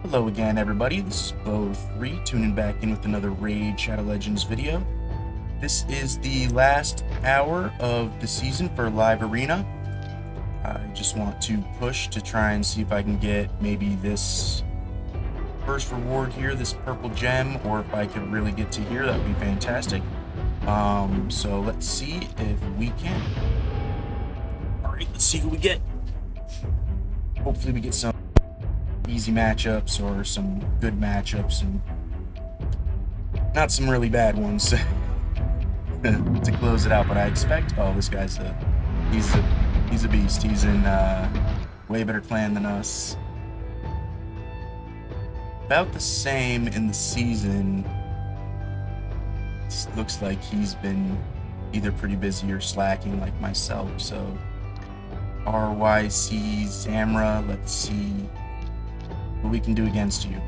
Hello again, everybody. This is Bo3, tuning back in with another Raid Shadow Legends video. This is the last hour of the season for Live Arena. I just want to push to try and see if I can get maybe this first reward here, this purple gem, or if I could really get to here, that would be fantastic. So let's see if we can. Alright, let's see who we get. Hopefully we get some easy matchups or some good matchups and not some really bad ones to close it out. But I expect, oh, this guy's he's a beast. He's in way better clan than us. About the same in the season. It looks like he's been either pretty busy or slacking like myself. So RYC Zamra, let's see what we can do against you.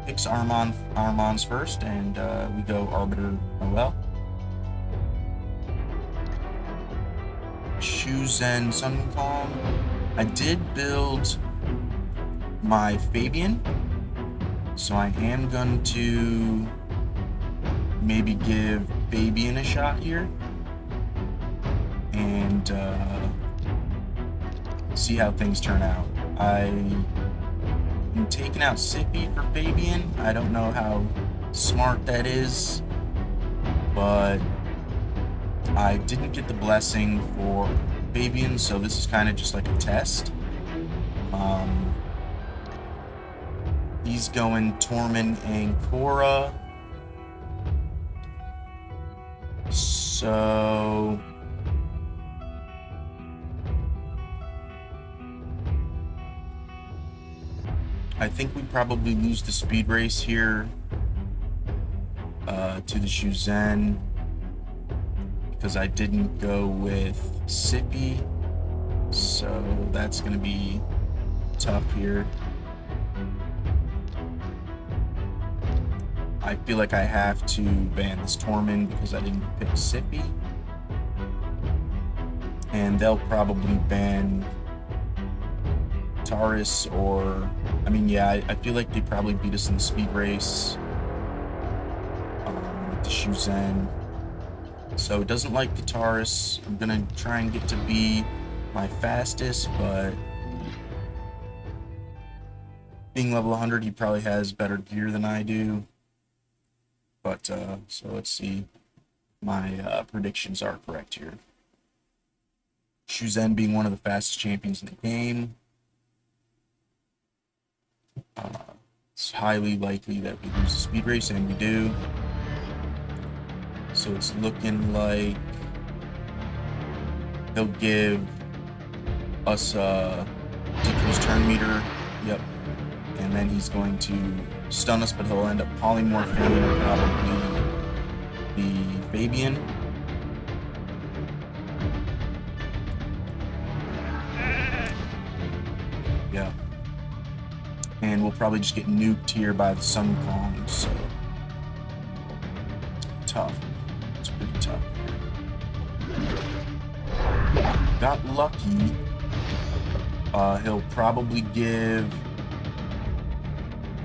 Picks Armons first, and we go Arbiter Noel. Shuzen Sun Kong. I did build my Fabian, so I am going to maybe give Fabian a shot here and see how things turn out. I'm taking out Sippy for Fabian. I don't know how smart that is, but I didn't get the blessing for Fabian, so this is kind of just like a test. He's going Tormund and Korra. So I think we probably lose the speed race here to the Shuzen because I didn't go with Sippy, so that's going to be tough here. I feel like I have to ban this Tormund because I didn't pick Sippy, and they'll probably ban Tharamus, or I mean, yeah, I feel like they probably beat us in the speed race with the Shuzen. So it doesn't like the Tharamus. I'm gonna try and get to be my fastest, but being level 100, he probably has better gear than I do. But so let's see, my predictions are correct here. Shuzen being one of the fastest champions in the game. It's highly likely that we lose the speed race, and we do. So it's looking like they'll give us a decreased turn meter. Yep. And then he's going to stun us, but he'll end up polymorphing probably the Fabian. Yeah. And we'll probably just get nuked here by the Sun Kong, so tough. It's pretty tough. Got lucky. He'll probably give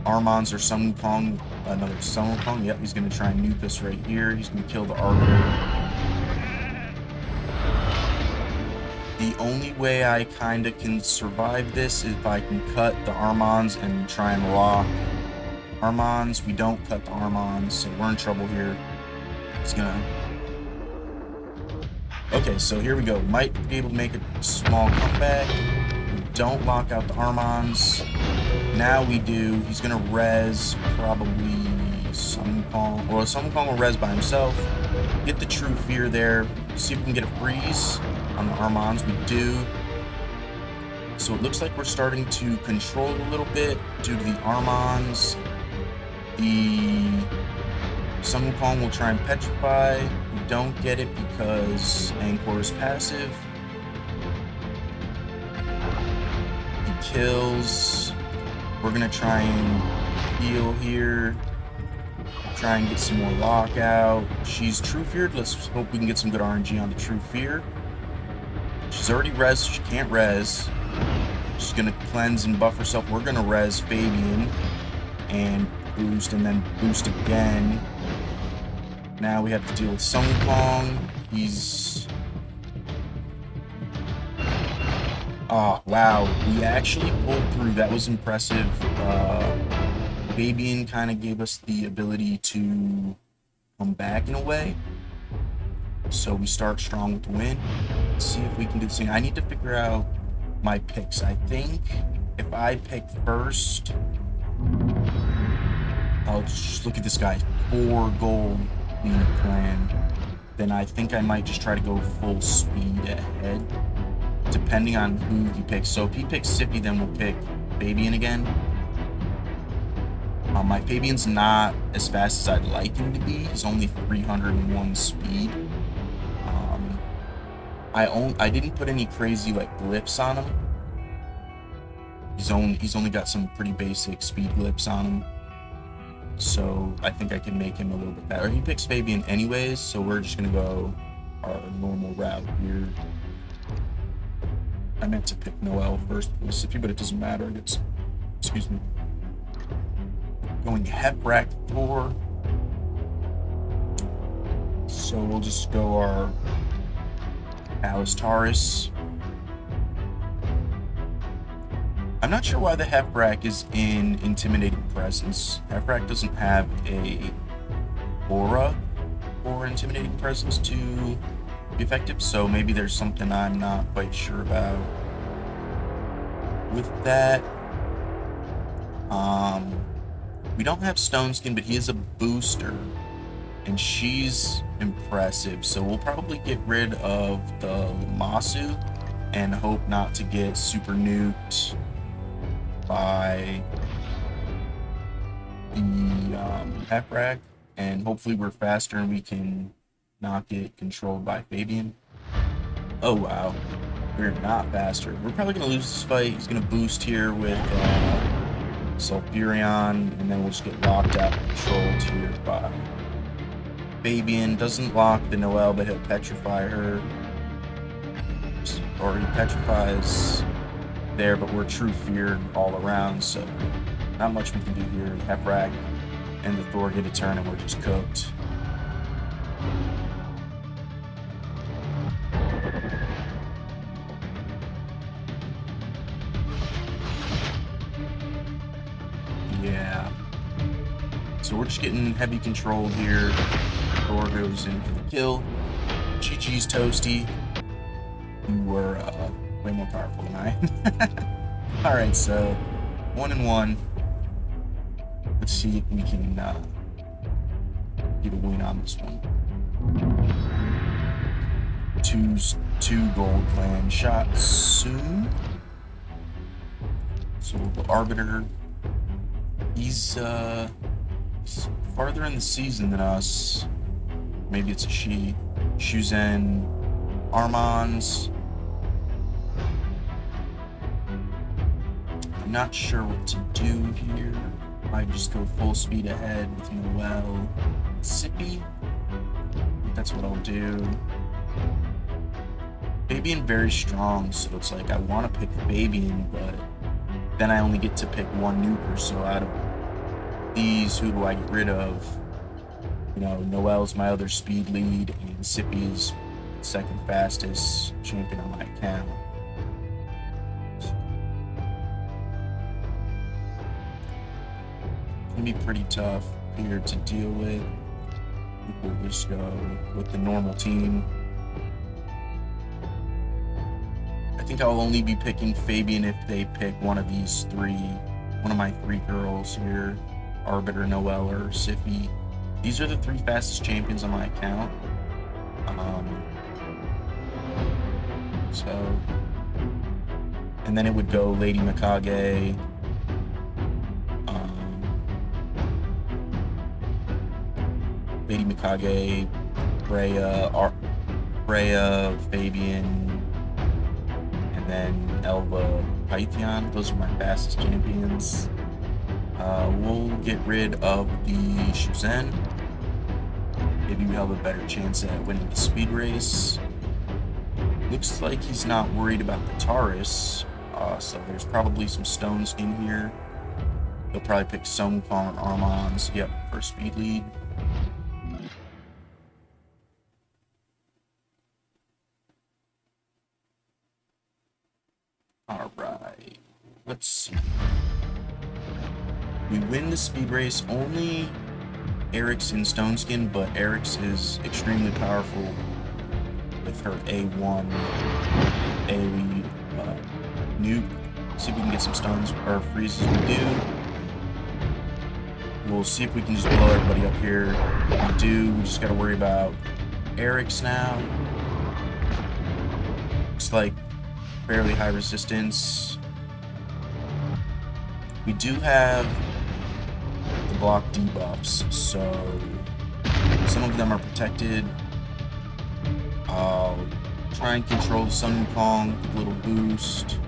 Armons or Sun Kong another Sun Kong. Yep, he's gonna try and nuke us right here. He's gonna kill the Arbiter. The only way I kinda can survive this is if I can cut the Armons and try and lock Armons. We don't cut the Armons, so we're in trouble here. It's gonna... Okay, so here we go. Might be able to make a small comeback. We don't lock out the Armons. Now we do. He's gonna res probably Sun Kong. Well, Sun Kong will res by himself. Get the True Fear there. See if we can get a freeze on the Armons. We do. So it looks like we're starting to control a little bit due to the Armons. The Sun Kong will try and petrify. We don't get it because Angkor is passive. He kills. We're gonna try and heal here. Try and get some more lockout. She's True Feared. Let's hope we can get some good RNG on the True Fear. She's already res, so she can't res. She's gonna cleanse and buff herself. We're gonna res Fabian and boost, and then boost again. Now we have to deal with Sung Kong. He's... Oh, wow. We actually pulled through. That was impressive. Fabian kind of gave us the ability to come back in a way. So we start strong with the win. Let's see if we can do the same. I need to figure out my picks. I think if I pick first... Oh, just look at this guy. 4 gold being a plan. Then I think I might just try to go full speed ahead, depending on who he picks. So if he picks Sippy, then we'll pick Fabian again. My Fabian's not as fast as I'd like him to be. He's only 301 speed. I didn't put any crazy like glyphs on him. He's only got some pretty basic speed glyphs on him. So I think I can make him a little bit better. He picks Fabian anyways, so we're just gonna go our normal route here. I meant to pick Noelle first for Sippy, but it doesn't matter, I guess. Excuse me. Going Heprak Thor. So we'll just go our Tharamus. I'm not sure why the Heprak is in Intimidating Presence. Heprak doesn't have a aura or Intimidating Presence to be effective, so maybe there's something I'm not quite sure about with that. We don't have Stone Skin, but he is a booster, and she's impressive, so we'll probably get rid of the Masu and hope not to get super nuked by the Heprak, and hopefully we're faster and we can not get controlled by Fabian. Oh wow, we're not faster. We're probably gonna lose this fight. He's gonna boost here with Sulfurion, and then we'll just get locked out and controlled here by Fabian. Doesn't lock the Noelle, but he'll petrify her, or he petrifies there, but we're true feared all around, so not much we can do here. The Heprak and the Thor get a turn and we're just cooked. Yeah. So we're just getting heavy controlled here. Thor goes in for the kill. GG's Toasty. You were way more powerful than I. Alright, so 1-1. Let's see if we can get a win on this one. 2 gold plan shot soon. So we'll go Arbiter. He's farther in the season than us. Maybe it's a she. Shuzen Armans. I'm not sure what to do here. Might just go full speed ahead with Noelle. Sippy. I think that's what I'll do. Fabian very strong, so it's like I want to pick Fabian, but then I only get to pick one nuker, so out of these, who do I get rid of? You know, Noelle's my other speed lead, and Sippy is second fastest champion on my account. It's gonna be pretty tough here to deal with. We'll just go with the normal team. I think I'll only be picking Fabian if they pick one of these three. One of my 3 girls here. Arbiter, Noelle, or Sippy. These are the 3 fastest champions on my account. And then it would go Lady Mikage, Freya, Fabian, and then Elva, Python. Those are my fastest champions. We'll get rid of the Shuzen. Maybe we'll have a better chance at winning the speed race. Looks like he's not worried about the Taurus. So there's probably some stones in here. They'll probably pick Sun Wukong or Armons. Yep, for speed lead. Alright. Let's see. We win the speed race. Only Eric's in Stone Skin, but Eric's is extremely powerful with her A1 AoE nuke. See if we can get some stuns or freezes. We do. We'll see if we can just blow everybody up here. We do. We just got to worry about Eric's now. Looks like fairly high resistance. We do have the block debuffs, so some of them are protected. I'll try and control the Sun Wukong with a little boost.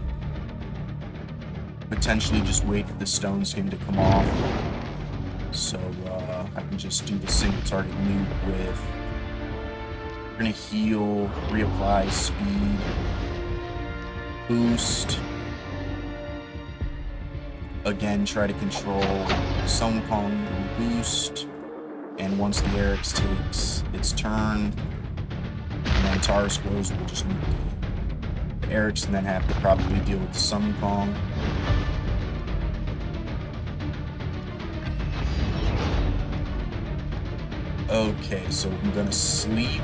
Potentially just wait for the Stone Skin to come off. So I can just do the single target nuke with. We're gonna heal, reapply speed, boost. Again, try to control Sun Wukong and boost. And once the Eric's takes its turn, and then Tharamus goes, we'll just nuke the Eric's and then have to probably deal with the Sun Wukong. Okay, so I'm gonna sleep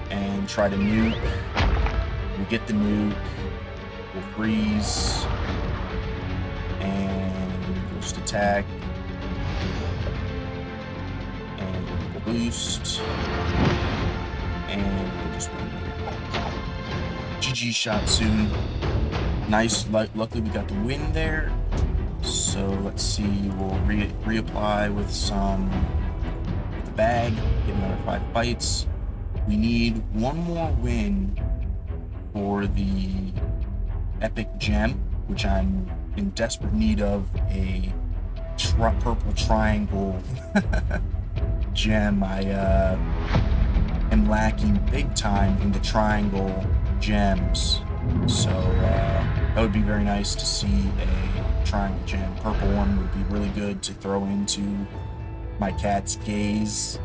and try to nuke. We get the nuke, we'll freeze, and we'll just attack, and we'll boost, and we'll just win. GG shot soon. Nice, luckily we got the win there. So let's see, we'll reapply with the bag, get another 5 fights. We need one more win for the epic gem, which I'm in desperate need of, a purple triangle gem. I am lacking big time in the triangle gems, so that would be very nice to see a triangle gem. Purple one would be really good to throw into my cat's gaze,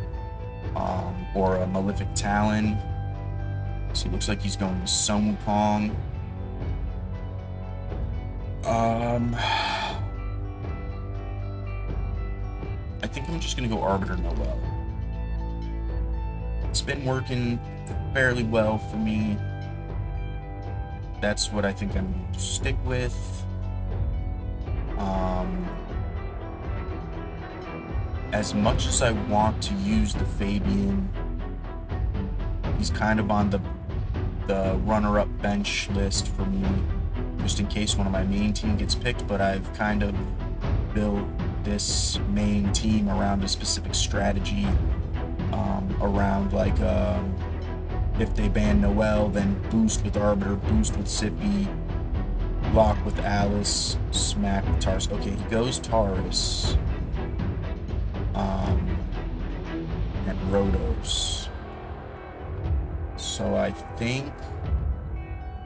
or a malefic talon. So it looks like he's going to Sun Wukong. I think I'm just gonna go Arbiter Noel. It's been working fairly well for me. That's what I think I'm going to stick with. As much as I want to use the Fabian, he's kind of on the runner-up bench list for me, just in case one of my main team gets picked, but I've kind of built this main team around a specific strategy, around like, if they ban Noel, then boost with Arbiter, boost with Sippy, lock with Alice, smack with Tars. Okay, he goes Taurus, and Rhodos. So I think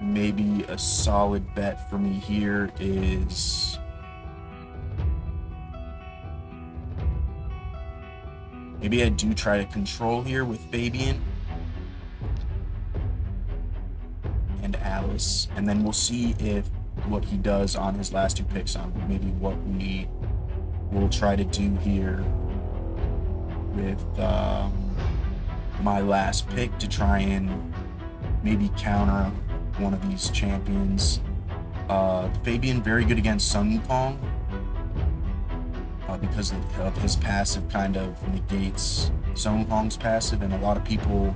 maybe a solid bet for me here is maybe I do try to control here with Fabian and Alice, and then we'll see if what he does on his last 2 picks on maybe what we will try to do here with my last pick to try and maybe counter one of these champions. Fabian very good against Sun Wukong, because of his passive kind of negates Sun Wukong's passive, and a lot of people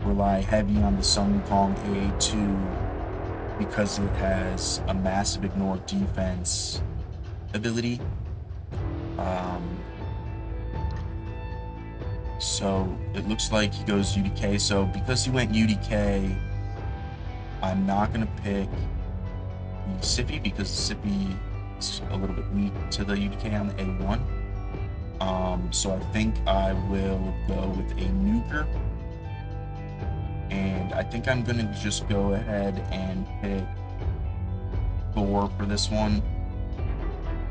rely heavy on the Sun Wukong A2 because it has a massive ignore defense ability. So it looks like he goes UDK. So because he went UDK, I'm not going to pick the Sippy because Sippy is a little bit weak to the UDK on the A1. So I think I will go with a nuker And I think I'm gonna just go ahead and pick Thor for this one,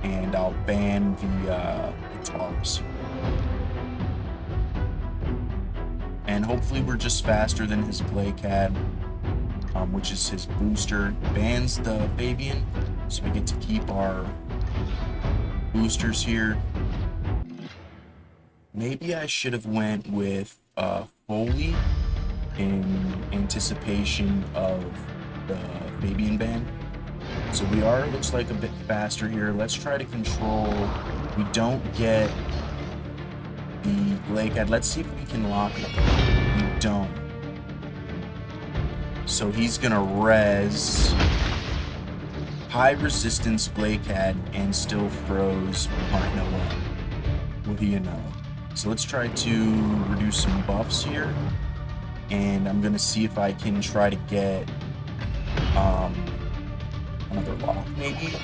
and I'll ban the Tharamus. And hopefully we're just faster than his Glaycad, which is his booster. Bans the Fabian, so we get to keep our boosters here. Maybe I should have went with Foley in anticipation of the Fabian ban. So we are, looks like, a bit faster here. Let's try to control. We don't get the Glaycad. Let's see if we can lock it. We don't. So he's gonna res high resistance Glaycad and still froze Rhino. What do you know? So let's try to reduce some buffs here, and I'm gonna see if I can try to get another lock maybe,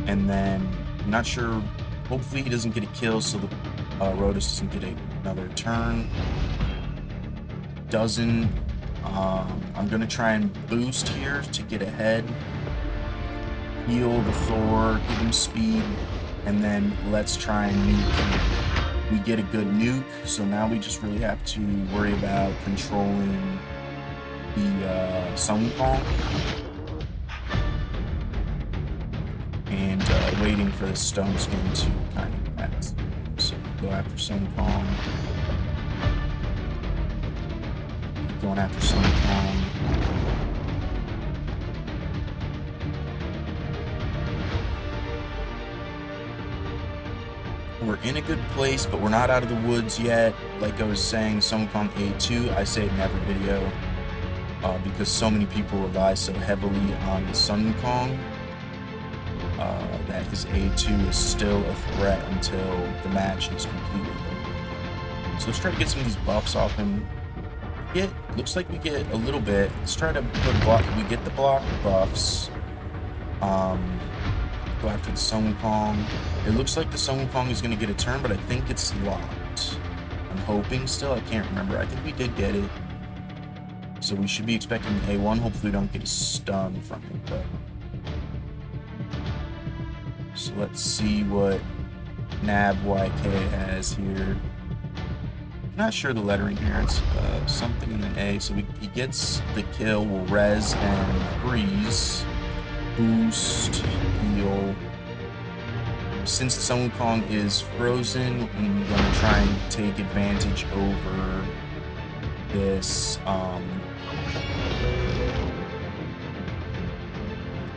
and then I'm not sure. Hopefully he doesn't get a kill, so the Rotos doesn't get another turn. Doesn't. I'm gonna try and boost here to get ahead, heal the Thor, give him speed, and then let's try and nuke him. We get a good nuke, so now we just really have to worry about controlling the Sun Wukong and waiting for the Stone Skin to kind of pass. So go after Sun Wukong. Going after Sun Wukong. We're in a good place, but we're not out of the woods yet. Like I was saying, Sun Wukong A2, I say it in every video, because so many people rely so heavily on the Sun Wukong that his A2 is still a threat until the match is completely over. So let's try to get some of these buffs off him. Looks like we get a little bit. Let's try to put block. We get the block buffs. Go after the Sun Wukong. It looks like the Sun Wukong is going to get a turn, but I think it's locked. I'm hoping still. I can't remember. I think we did get it. So we should be expecting A1. Hopefully we don't get a stun from it. But... So let's see what Nab YK has here. Not sure the lettering here. It's something in the A. So he gets the kill. We'll res and freeze. Boost, heal. Since the Sun Wukong is frozen, I'm going to try and take advantage over this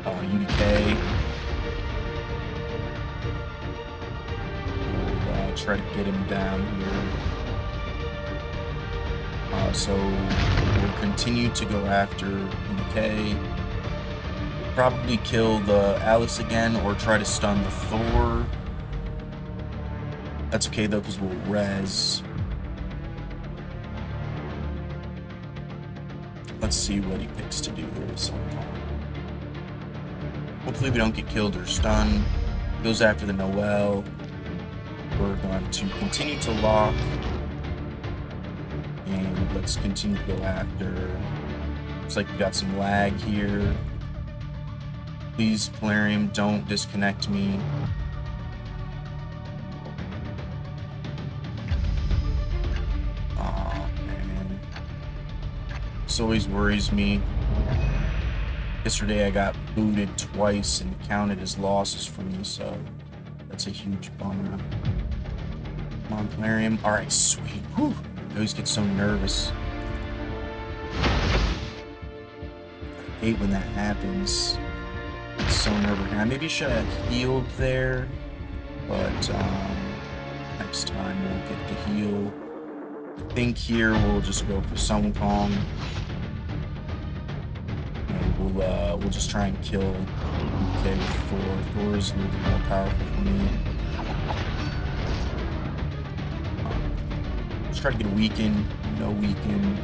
UDK. We'll try to get him down here. So we'll continue to go after UDK. Probably kill the Alice again or try to stun the Thor. That's okay though, because we'll res. Let's see what he picks to do here with Sun Wukong. Hopefully we don't get killed or stunned. Goes after the Noel. We're going to continue to lock. And let's continue to go after. Looks like we got some lag here. Please, Polarium, don't disconnect me. Oh, man. This always worries me. Yesterday I got booted twice and counted as losses for me, so that's a huge bummer. Come on, Polarium. Alright, sweet. Whew. I always get so nervous. I hate when that happens. It's so nerve-wracking. Maybe should have healed there, but next time we'll get the heal. I think here we'll just go for Sun Wukong, and we'll just try and kill UK with Thor. Thor is a little bit more powerful for me. Let's try to get a weaken. No weaken.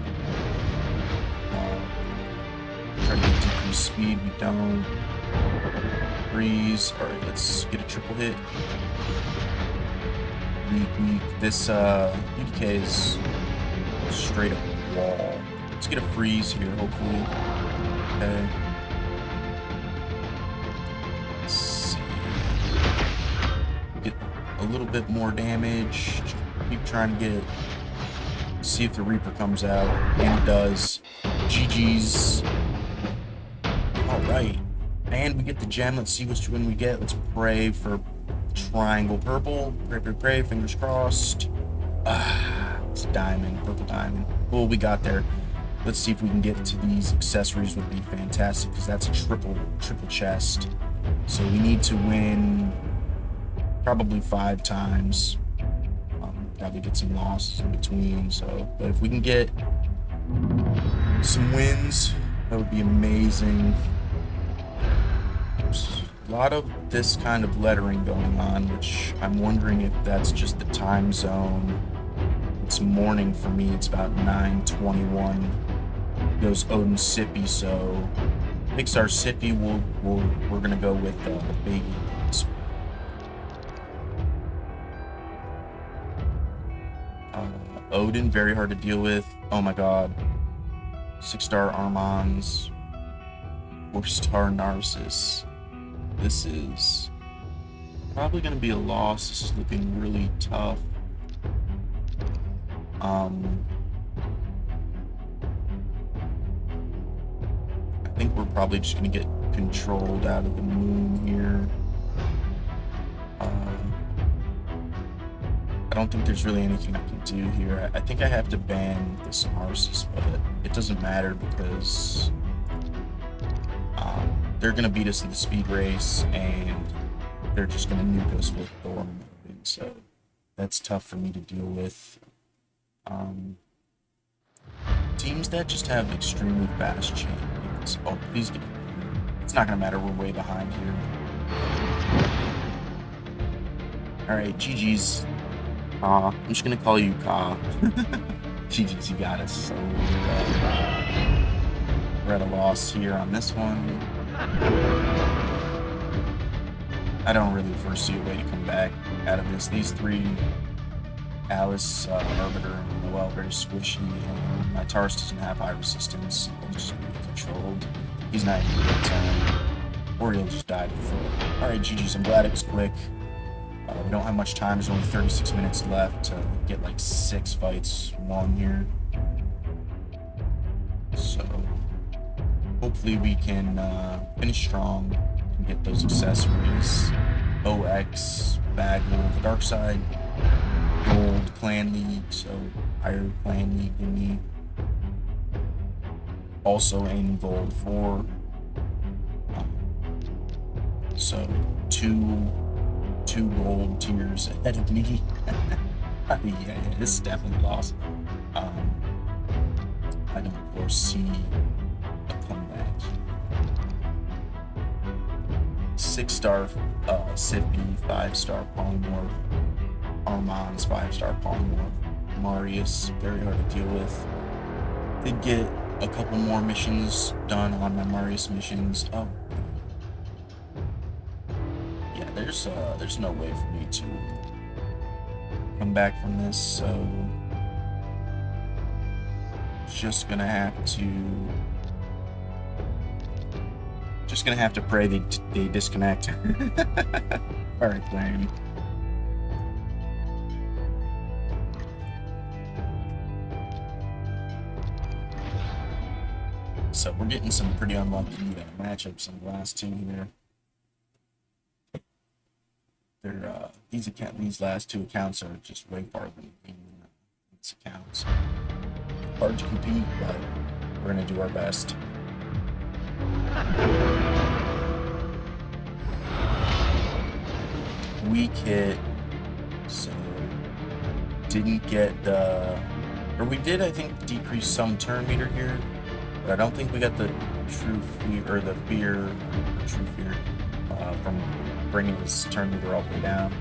Try to get decreased speed. We don't. Freeze. Alright, let's get a triple hit. Weak. This UDK is straight up wall. Let's get a freeze here, hopefully. Okay. Let's see. Get a little bit more damage. Keep trying to get it. See if the Reaper comes out. And it does. GG's. Alright. And we get the gem. Let's see which one we get. Let's pray for triangle purple. Pray, pray, pray. Fingers crossed. It's a diamond. Purple diamond. Oh, we got there. Let's see if we can get to these accessories. Would be fantastic because that's a triple chest. So we need to win probably 5 times. Probably get some losses in between. So, but if we can get some wins, that would be amazing. There's a lot of this kind of lettering going on, which I'm wondering if that's just the time zone. It's morning for me. It's about 9:21. Goes Odin Sippy, so Pixar Sippy. We're gonna go with the baby. Odin, very hard to deal with. Oh my god. 6-star Armans. 4-star Narcissus. This is probably going to be a loss. This is looking really tough. I think we're probably just going to get controlled out of the moon here. I don't think there's really anything I can do here. I think I have to ban this Narcissus, but it doesn't matter because they're going to beat us in the speed race, and they're just going to nuke us with Thor. So that's tough for me to deal with. Teams that just have extremely fast champions. Oh, please get... It's not going to matter. We're way behind here. Alright, GG's. I'm just gonna call you Ka. GG's, you got us. So we're at a loss here on this one. I don't really foresee a way to come back out of this. These 3, Alice, Arbiter, and Noel, very squishy, and my Taurus doesn't have high resistance. He's just gonna be controlled. He's not even gonna turn, or he'll just die before. Alright, GG's, I'm glad it was quick. We don't have much time. There's only 36 minutes left to get like 6 fights won here. So hopefully we can finish strong and get those accessories. OX, bag gold, the dark side, gold, clan league, so higher clan league than me. Also in gold 4. So 2 gold tiers ahead of me. yeah, this is definitely lost. I don't foresee a comeback. 6-star Sippy, 5-star Polymorph, Armand's 5-star Polymorph, Marius, very hard to deal with. Did get a couple more missions done on my Marius missions. Oh. There's no way for me to come back from this, so just gonna have to pray they disconnect. All right, plan. So we're getting some pretty unlucky matchups in the last 2 here. These last 2 accounts are just way farther than these accounts. Hard to compete, but we're gonna do our best. Weak hit, so didn't get or we did, I think, decrease some turn meter here, but I don't think we got the true fear, or the fear, true fear, from bringing this turn meter all the way down.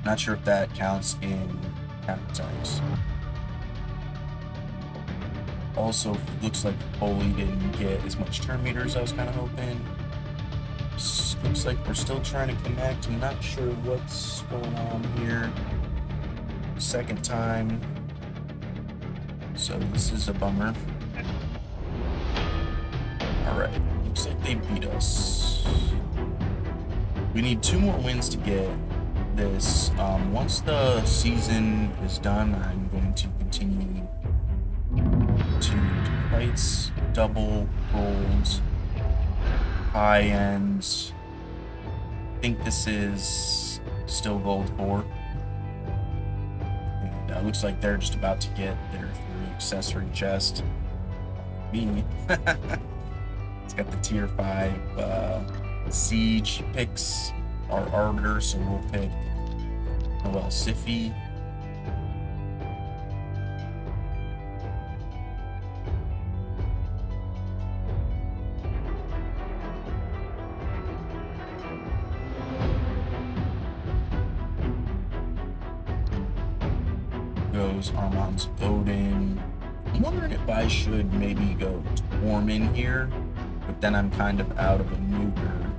Not sure if that counts in counterattacks. Also, looks like Foley didn't get as much turn meter as I was kind of hoping. Looks like we're still trying to connect. I'm not sure what's going on here. Second time. So this is a bummer. Alright, looks like they beat us. We need 2 more wins to get this. Once the season is done, I'm going to continue to do fights, double, golds, high ends. I think this is still gold 4. And looks like they're just about to get their 3 accessory chest. Me. It's got the tier 5 siege picks, our arbiter, so we'll pick Noel Siffy. Goes Armand's Odin. I'm wondering if I should maybe go Tormin here, but then I'm kind of out of a nuker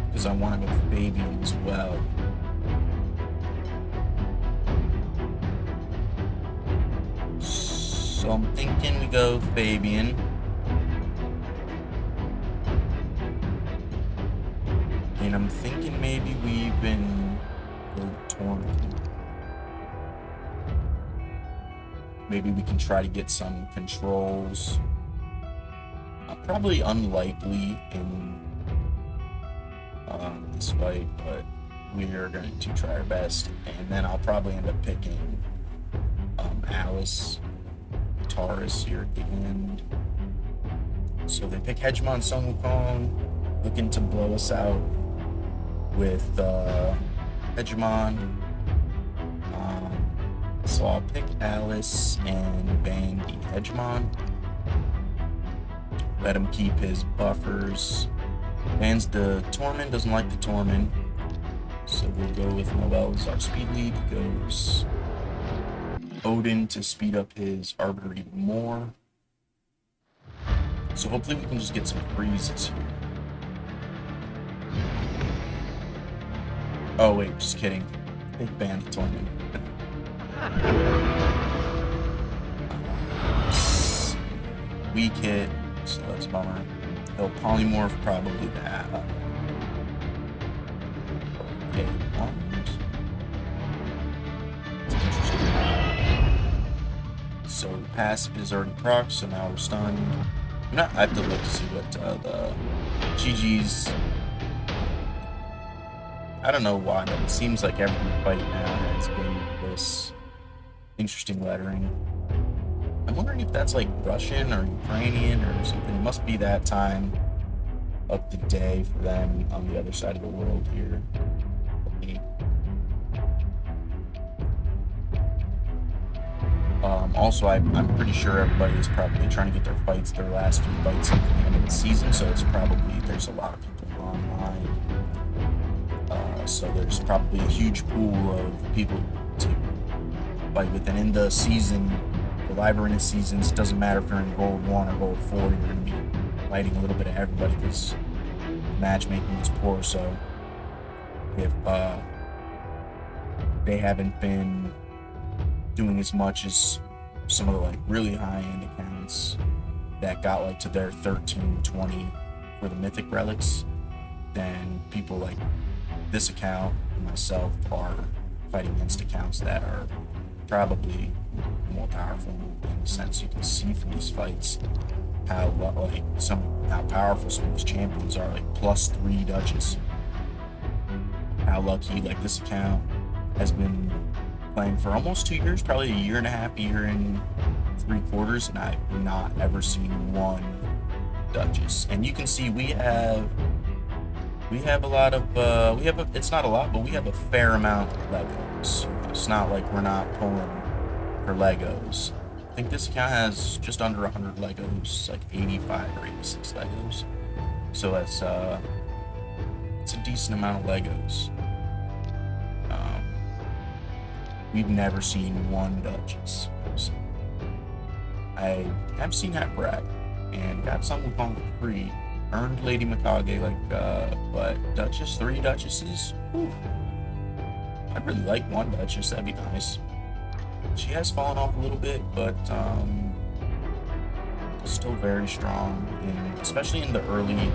because I want to go Fabian as well. So I'm thinking we go Fabian. And I'm thinking maybe we even go Tormin. Maybe we can try to get some controls. Probably unlikely in this fight, but we are going to try our best. And then I'll probably end up picking Alice, Taurus here at the end. So they pick Hegemon Sun Wukong, looking to blow us out with Hegemon. So I'll pick Alice and ban the Hegemon. Let him keep his buffers. Bans the Tormin, doesn't like the Tormin. So we'll go with Noel as our speed lead. Goes Odin to speed up his arbiter even more. So hopefully we can just get some freezes here. Oh wait, just kidding. They banned the Tormin. Weak hit, so that's a bummer. He'll polymorph probably that. Okay, so the passive is already proc, so now we're stunned. I have to look to see what the GG's. I don't know why, but it seems like every fight now has been this interesting lettering. I'm wondering if that's like Russian or Ukrainian or something. It must be that time of the day for them on the other side of the world here. Also, I'm pretty sure everybody is probably trying to get their last few fights at the end of the season, so it's probably, there's a lot of people online. So there's probably a huge pool of people to fight with, and in the season, the live arena seasons, it doesn't matter if you're in gold 1 or gold 4, you're going to be fighting a little bit of everybody because matchmaking is poor. So if they haven't been doing as much as some of the like really high-end accounts that got like to their 13, 20 for the mythic relics, then people like this account and myself are fighting against accounts that are probably more powerful in the sense you can see from these fights how powerful some of these champions are, like +3 Duchess. How lucky, like this account has been playing for almost 2 years, probably a year and a half, year and 3/4, and I've not ever seen one Duchess. And you can see we have a lot of it's not a lot, but we have a fair amount of Legos. It's not like we're not pulling for Legos. I think this account has just under 100 Legos, like 85 or 86 Legos. So that's it's a decent amount of Legos. We've never seen one Duchess. So I have seen Hackbrack and got some Wukong for free. Earned Lady Mikage, but Duchess, 3 Duchesses? Whew. I'd really like 1 Duchess, that'd be nice. She has fallen off a little bit, but still very strong, especially in the early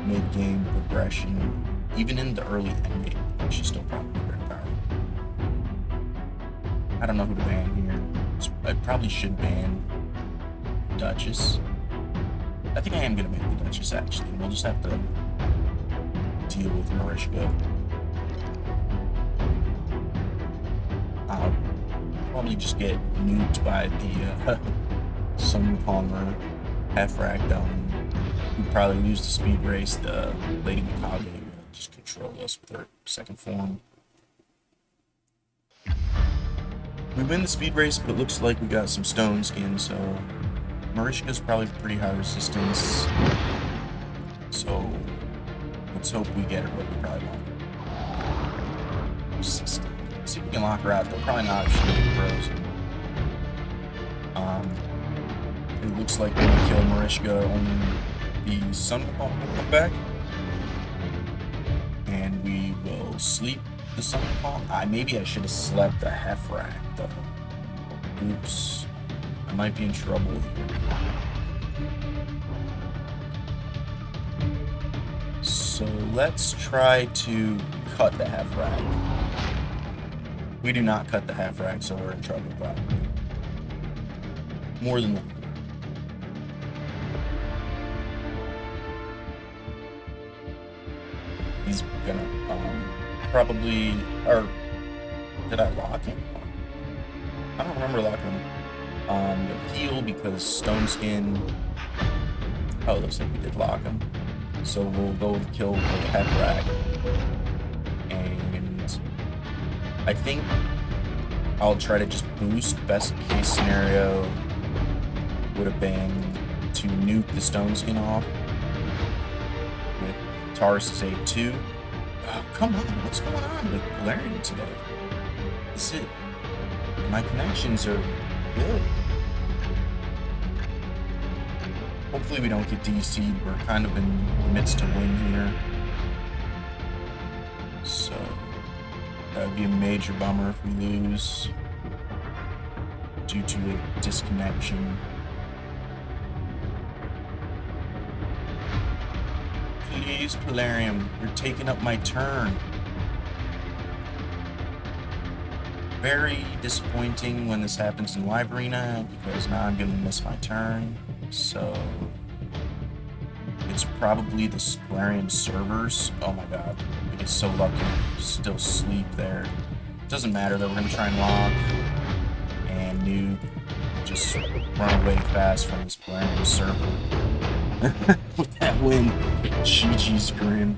mid-game progression. Even in the early end game, she's still probably very powerful. I don't know who to ban here. I probably should ban Duchess. I think I am going to ban the Duchess, actually. We'll just have to deal with Marishka. I'll probably just get nuked by the Sun Palmer half-rack who probably lose the speed race. The Lady Mikage will just control us with her second form. We win the speed race, but it looks like we got some stone skin, so Marishka's probably pretty high resistance. So let's hope we get her, but we probably won't. Resistant. See if we can lock her out. They'll probably not if she gets frozen. It looks like when we kill Marishka, only the Sun Palm will come back. And we will sleep the Sun Palm. Maybe I should have slept the half-rack, though. Oops. I might be in trouble here. So let's try to cut the half-rack. We do not cut the half-rack, so we're in trouble, probably. More than that. He's gonna probably, or did I lock him? I don't remember locking him. The heal because Stone Skin. Oh, it looks like we did lock him. So we'll go with kill for the half-rack. And I think I'll try to just boost. Best case scenario would have been to nuke the Stone Skin off with Taurus' A2. Oh, come on, what's going on with Valerian today? Is it? My connections are good. Hopefully we don't get DC'd. We're kind of in the midst of win here. So that would be a major bummer if we lose due to a disconnection. Please, Polarium, you're taking up my turn. Very disappointing when this happens in live arena because now I'm gonna miss my turn. So it's probably the Polarium servers. Oh my god, we get so lucky. Still sleep there. Doesn't matter though. We're gonna try and lock and nuke. Just run away fast from this Polarium server. With that win, GG's grim.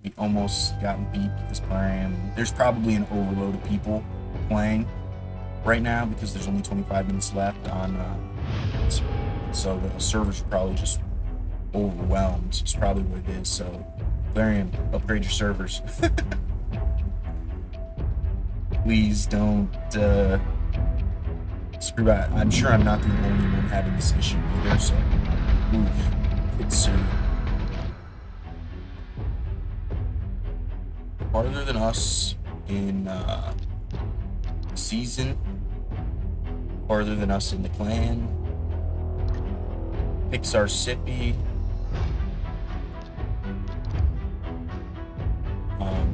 We almost gotten beat with this Polarium. There's probably an overload of people playing right now because there's only 25 minutes left on so the servers are probably just overwhelmed. It's probably what it is. So Valerian, upgrade your servers. Please don't screw out. I'm sure I'm not the only one having this issue either, so oof, it's farther than us in season, farther than us in the clan. Pixar Sippy.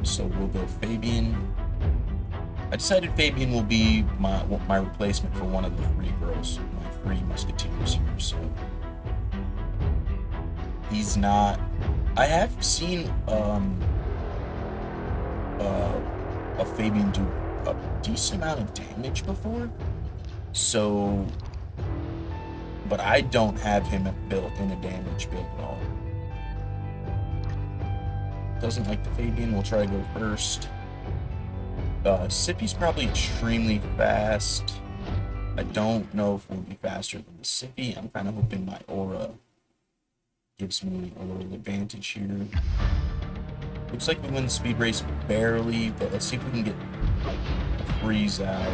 So we'll go Fabian. I decided Fabian will be my replacement for one of the three girls, my three musketeers here. So he's not. I have seen a Fabian do a decent amount of damage before, so but I don't have him built in a damage build at all. Doesn't like the Fabian. We'll try to go first. Sippy's probably extremely fast. I don't know if we'll be faster than the Sippy. I'm kind of hoping my aura gives me a little advantage here. Looks like we win the speed race barely, but let's see if we can get a freeze out.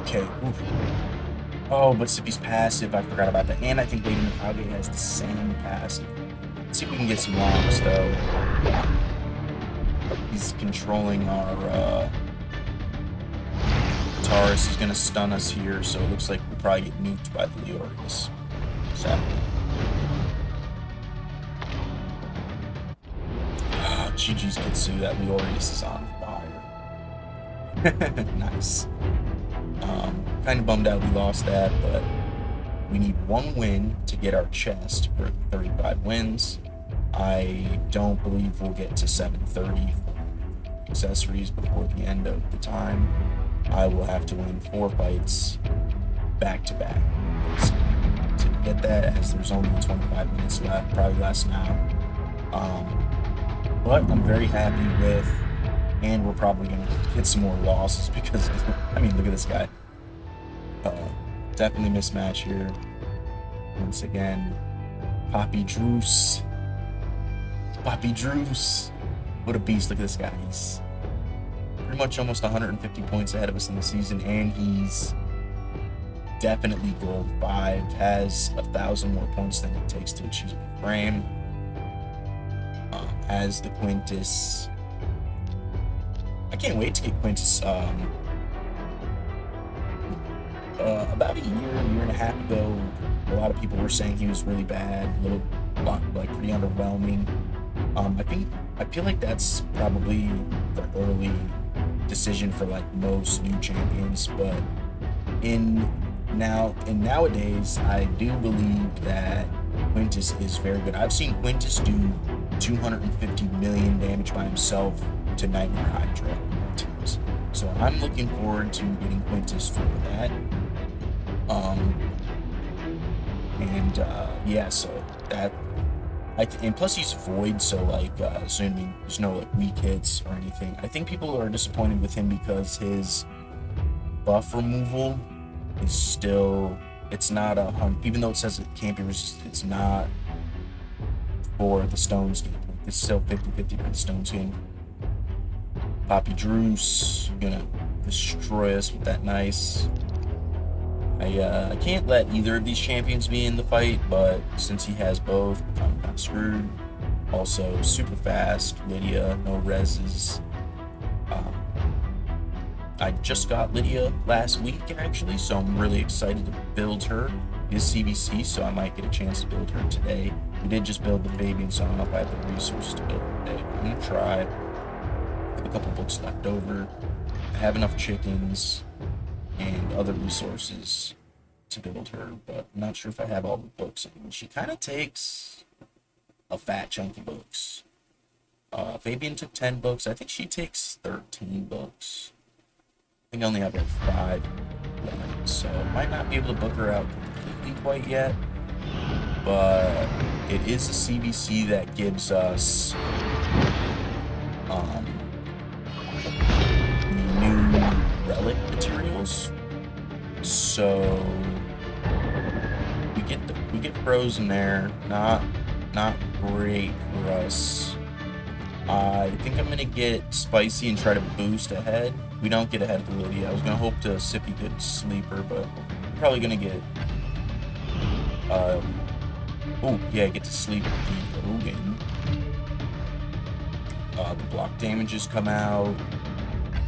Okay. Oof. Oh, but Sippy's passive. I forgot about that. And I think Lady Mikage has the same passive. Let's see if we can get some locks, though. He's controlling our Taurus is going to stun us here, so it looks like we'll probably get nuked by the Leorius. Sadly. Oh, GG's Kitsu, that Leorius is on fire. Nice. Kind of bummed out we lost that, but we need 1 win to get our chest for 35 wins. I don't believe we'll get to 730 for accessories before the end of the time. I will have to win 4 fights back to back to get that, as there's only 25 minutes left, probably less now. But I'm very happy with, and we're probably going to get some more losses because, I mean, look at this guy. Definitely mismatch here. Once again, Poppy Druce. Poppy Druce. What a beast. Look at this guy. He's pretty much almost 150 points ahead of us in the season, and he's definitely gold 5. Has 1,000 more points than it takes to achieve the frame. Has the Quintus. I can't wait to get Quintus. About a year and a half ago, a lot of people were saying he was really bad, like pretty underwhelming. I feel like that's probably the early decision for like most new champions, but nowadays I do believe that Quintus is very good. I've seen Quintus do 250 million damage by himself to Nightmare Hydra teams. So I'm looking forward to getting Quintus for that. Yeah, so that, and plus he's void, so like, so I mean, there's no like weak hits or anything. I think people are disappointed with him because his buff removal is still, it's not even though it says it can't be resisted, it's not for the Stone Skin. It's still 50-50 for the Stone Skin. Poppy Druce gonna destroy us with that nice. I can't let either of these champions be in the fight, but since he has both, I'm kind of screwed. Also, super fast, Lydia, no reses. I just got Lydia last week, actually, so I'm really excited to build her. Is CBC, so I might get a chance to build her today. We did just build the Fabian, so I don't know if I have the resources to build her today. I'm going to try. I have a couple books left over. I have enough chickens and other resources to build her, but I'm not sure if I have all the books. I mean, she kind of takes a fat chunk of books. Fabian took 10 books. I think she takes 13 books. I think I only have like 5 left, so might not be able to book her out completely quite yet, but it is a CBC that gives us the new relic materials. So we get frozen there. Not great for us. I think I'm gonna get spicy and try to boost ahead. We don't get ahead of Lydia. I was gonna hope to Sippy could sleeper, but I'm probably gonna get oh yeah, get to sleep the Odin. The block damages come out.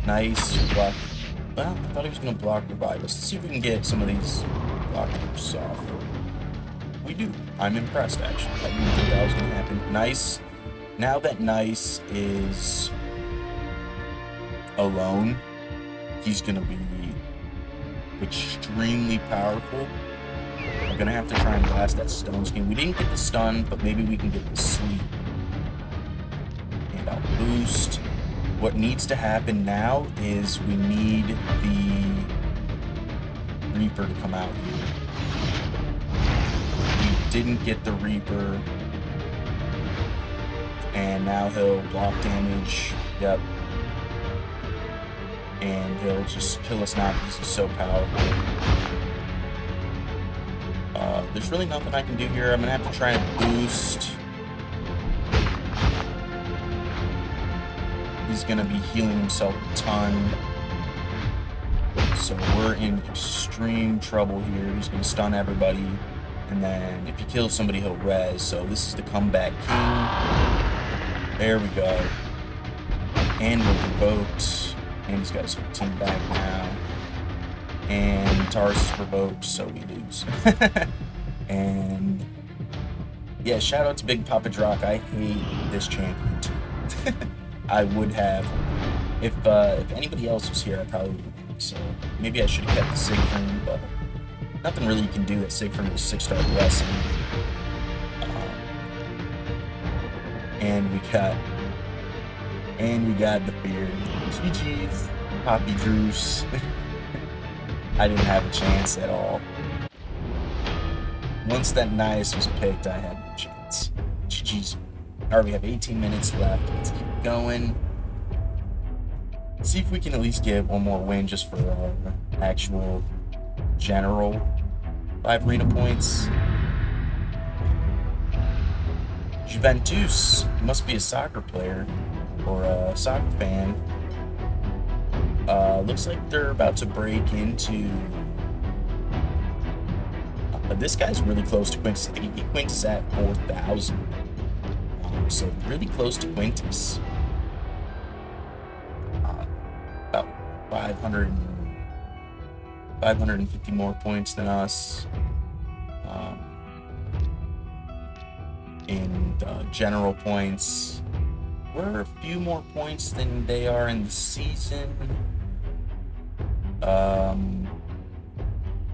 Nice block. Well, I thought he was going to block revive us. Let's see if we can get some of these block damages off. We do. I'm impressed, actually. I didn't think that was going to happen. Nice. Now that Nice is alone, he's going to be extremely powerful. I'm going to have to try and blast that Stone Skin. We didn't get the stun, but maybe we can get the sleep. And I'll boost. What needs to happen now is we need the Reaper to come out here. We didn't get the Reaper. And now he'll block damage. Yep. And he'll just kill us now because he's so powerful. There's really nothing I can do here. I'm going to have to try and boost. He's going to be healing himself a ton. So we're in extreme trouble here. He's going to stun everybody. And then if he kills somebody, he'll res. So this is the comeback king. There we go. And we're revoked. And he's got his team back now. And Taurus is provoked, so we lose. And yeah, shout out to Big Papa Drock. I hate this champion too. I would have, if anybody else was here, I probably would have won. So maybe I should have kept the Siegfried, but nothing really you can do that Siegfried was 6-star blessing. And we got the fear. GG's, Poppy Druce. I didn't have a chance at all. Once that Nias was picked, I had no chance. GG's. Alright, we have 18 minutes left. Let's keep going. See if we can at least get one more win just for our actual general 5 arena points. Juventus must be a soccer player or a soccer fan. Looks like they're about to break into. This guy's really close to Quintus. I think he get Quintus at 4,000. So really close to Quintus. About 550 more points than us. In general points. We're a few more points than they are in the season.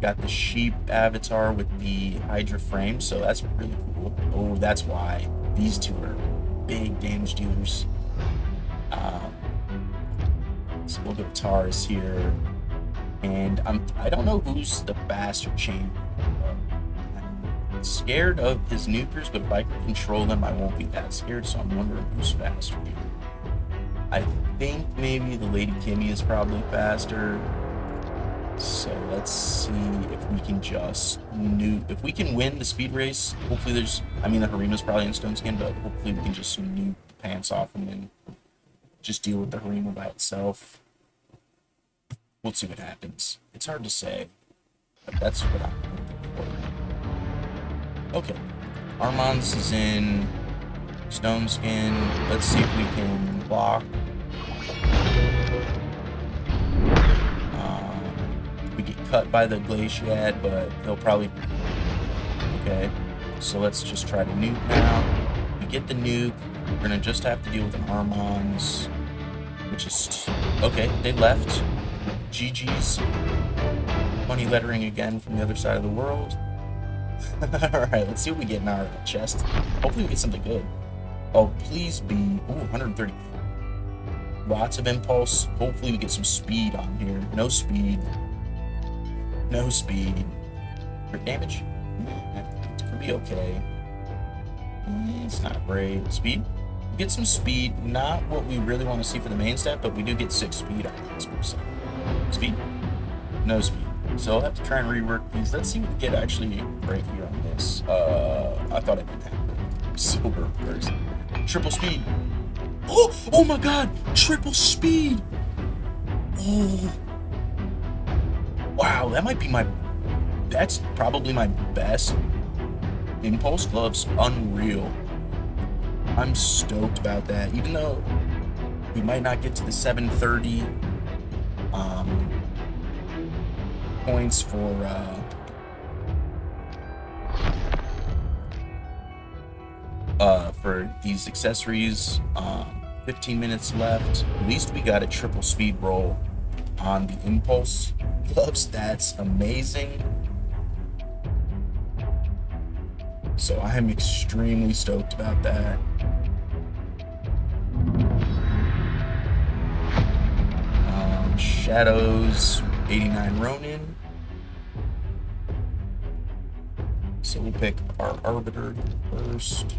Got the sheep avatar with the Hydra frame, so that's really cool. Oh, that's why these two are big damage dealers. So we'll go Taurus here, and I don't know who's the faster champion. I'm scared of his nukers, but if I can control them, I won't be that scared. So I'm wondering who's faster here. I think maybe the Lady Kimmy is probably faster. So let's see if we can just if we can win the speed race. Hopefully the Harima's probably in Stone Skin, but hopefully we can just nuke the pants off him and just deal with the Harima by itself. We'll see what happens. It's hard to say, but that's what I'm hoping for. Okay, Armand's is in Stone Skin. Let's see if we can block. We get cut by the Glaciad, but they'll probably. Okay, so let's just try to nuke now. We get the nuke. We're gonna just have to deal with an Armand's, which is okay. They left. GG's. Funny lettering again from the other side of the world. Alright, let's see what we get in our chest. Hopefully we get something good. Oh, please be. Ooh, 130. Lots of impulse. Hopefully we get some speed on here. No speed. No speed. Crit damage? It could be okay. It's not great. Speed? Get some speed. Not what we really want to see for the main stat, but we do get 6 speed on this percent. Speed? No speed. So I'll have to try and rework these. Let's see what we get actually right here on this. I thought I didn't have it. Silver first. Triple speed. Oh my god! Triple speed! Oh. Wow, that might be that's probably my best. Impulse gloves, unreal. I'm stoked about that. Even though we might not get to the 730 points for these accessories. 15 minutes left. At least we got a triple speed roll on the impulse gloves. That's amazing. So I'm extremely stoked about that. Shadows, 89 Ronin. So we'll pick our Arbiter first.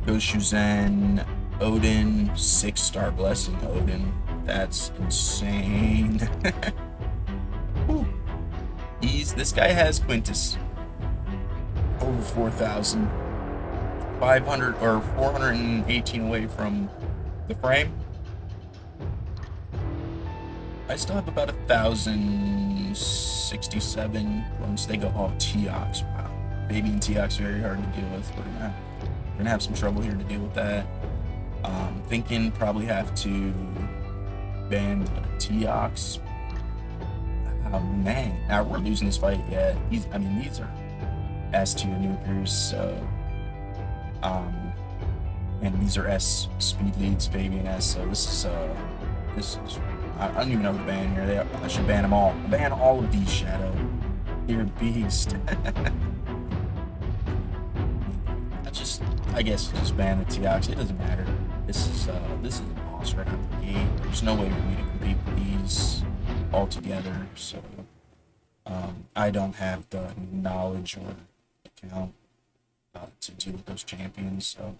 Goshuzen, Odin, 6-star blessing Odin. That's insane. This guy has Quintus. Over 4,000. 500 or 418 away from the frame. I still have about 1,000 167. Once they go, oh, Teox, wow. Fabian Teox, very hard to deal with. We're gonna have some trouble here to deal with that. Thinking probably have to ban Teox. Oh man, now we're losing this fight yet. These are S tier nukers, so and these are S speed leads, Fabian S. So this is I don't even know who to ban here. I should ban them all. Ban all of these, Shadow. You're a beast. I guess just ban the Teox. It doesn't matter. This is a boss right out the gate. There's no way for me to compete with these all together. So I don't have the knowledge or account to deal with those champions. So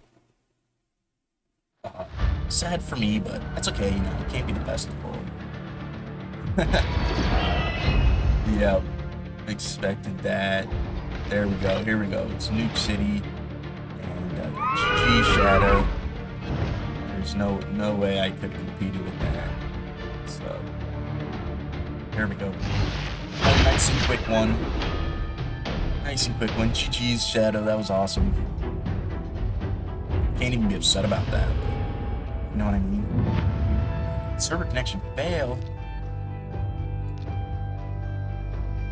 sad for me, but that's okay. You know, it can't be the best in the world. Yep, expected that. There we go. Here we go. It's Nuke City. GG Shadow. There's no way I could compete with that. So there we go. Nice and quick one. Nice and quick one. GG's Shadow. That was awesome. Can't even be upset about that. You know what I mean? Server connection failed.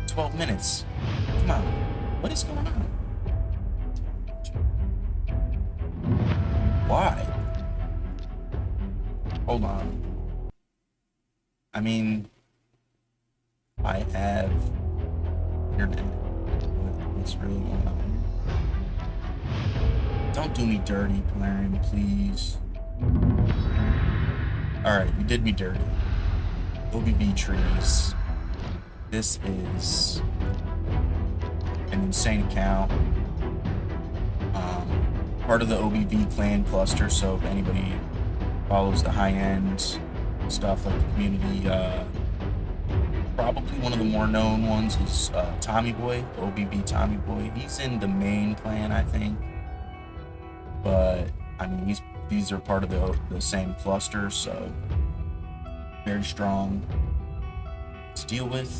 12 minutes. Come on. What is going on? Why? Hold on. I mean, I have internet. What's really going on here? Don't do me dirty, Polarian, please. Alright, you did me dirty. OBB trees. This is an insane account. Part of the OBV clan cluster, so if anybody follows the high-end stuff like the community, probably one of the more known ones is Tommy Boy, OBV Tommy Boy. He's in the main clan, I think, but I mean these are part of the same cluster, so very strong to deal with.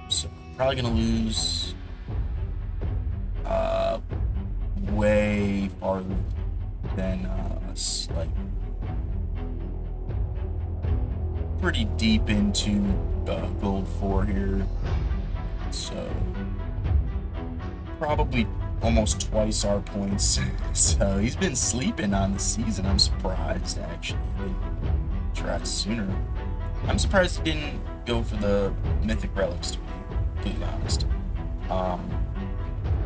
So probably gonna lose way farther than us, like pretty deep into gold 4 here, so probably almost twice our points. So he's been sleeping on the season. I'm surprised, actually. He tried sooner. I'm surprised he didn't go for the mythic relics, to be completely honest.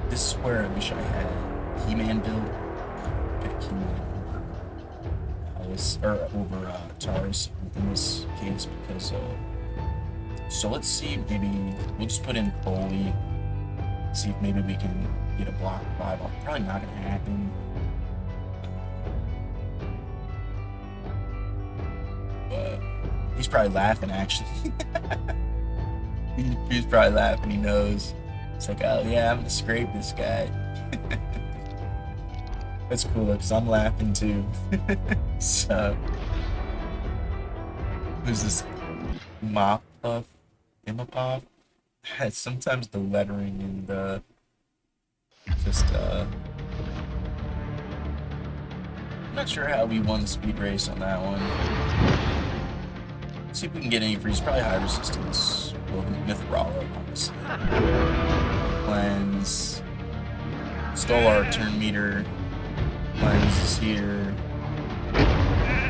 This is where I wish I had He-Man build. Pick He-Man over Tharamus in this case, because so let's see, maybe we'll just put in Foley, see if maybe we can get a block 5 off. Probably not gonna happen. But he's probably laughing, actually. He's probably laughing, he knows. It's like, oh yeah, I'm gonna scrape this guy. That's cool though, because I'm laughing too. So, who's this? Moppuff? Imapov? Sometimes the lettering and I'm not sure how we won the speed race on that one. Let's see if we can get any freeze. Probably high resistance. Well, Mythrolo, obviously. Cleanse. Stole our turn meter. Cleanse is here.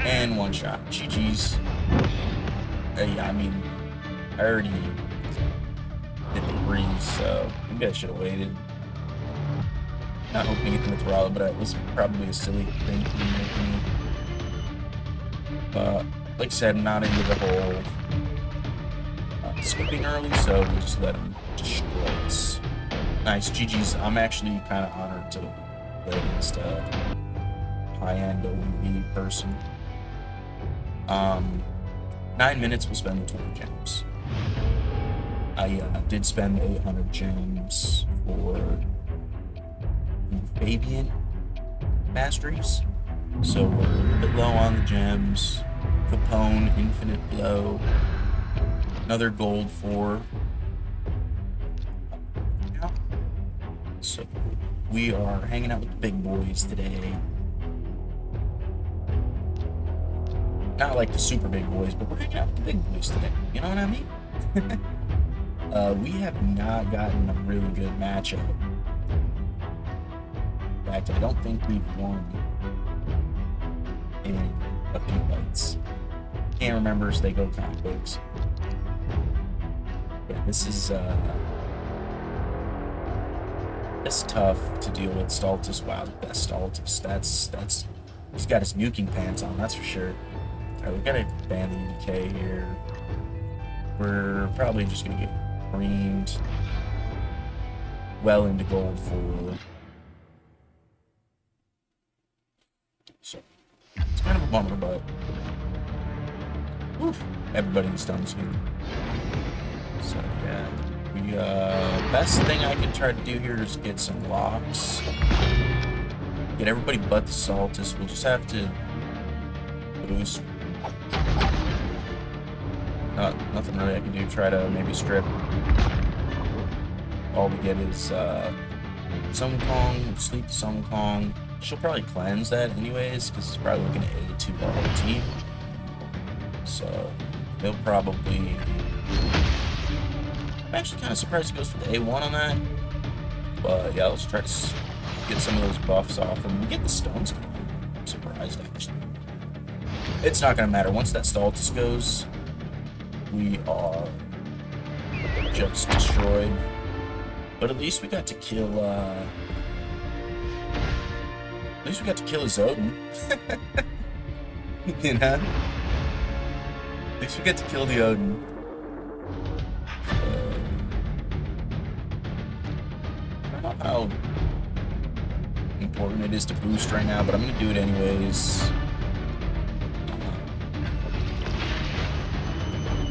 And one shot. GG's. Yeah, I mean, I already hit the freeze, so maybe I should have waited. Not hoping to get the Mythrolo, but it was probably a silly thing to be making. Like I said, not into the whole skipping early, so we'll just let him destroy us. Nice, GG's. I'm actually kind of honored to play against a high-end OEV person. 9 minutes, we'll spend 20 gems. I did spend 800 gems for the Fabian masteries, so we're a little bit low on the gems. Capone, Infinite Blow, Another gold for now. So we are hanging out with the big boys today. Not like the super big boys, but we're hanging out with the big boys today. You know what I mean? We have not gotten a really good matchup. In fact, I don't think we've won in a few fights. Can't remember as they go kind of quick. Yeah, this is tough to deal with. Stultus, wow, the best Stultus. That's he's got his nuking pants on, that's for sure. Alright, we gotta ban the EDK here. We're probably just gonna get creamed well into gold for. So it's kind of a bummer, but oof, everybody in stuns here. So yeah, we best thing I could try to do here is get some locks. Get everybody but the Saltus. We'll just have to boost. Nothing really I can do. Try to maybe strip. All we get is Sun Kong, sleep Sun Kong. She'll probably cleanse that anyways, because it's probably looking at A2 our whole team. So they'll probably. I'm actually kind of surprised he goes for the A1 on that. But yeah, let's try to get some of those buffs off and we get the stones. I'm surprised actually. It's not going to matter. Once that Stultus goes, we are just destroyed. But at least we got to kill his Odin. You know? At least we get to kill the Odin. I don't know how important it is to boost right now, but I'm gonna do it anyways.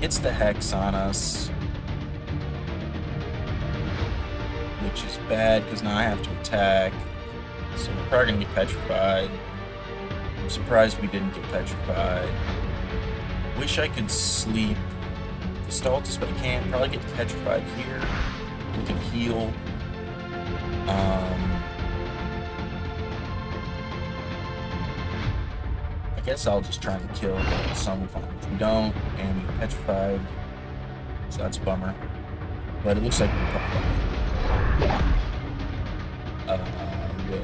It's the Hex on us, which is bad because now I have to attack. So we're probably gonna get petrified. I'm surprised we didn't get petrified. Wish I could sleep the Stultus, but I can't. Probably get petrified here. We can heal. I guess I'll just try and kill some of them. If we don't, and we get petrified, so that's a bummer. But it looks like we're probably we'll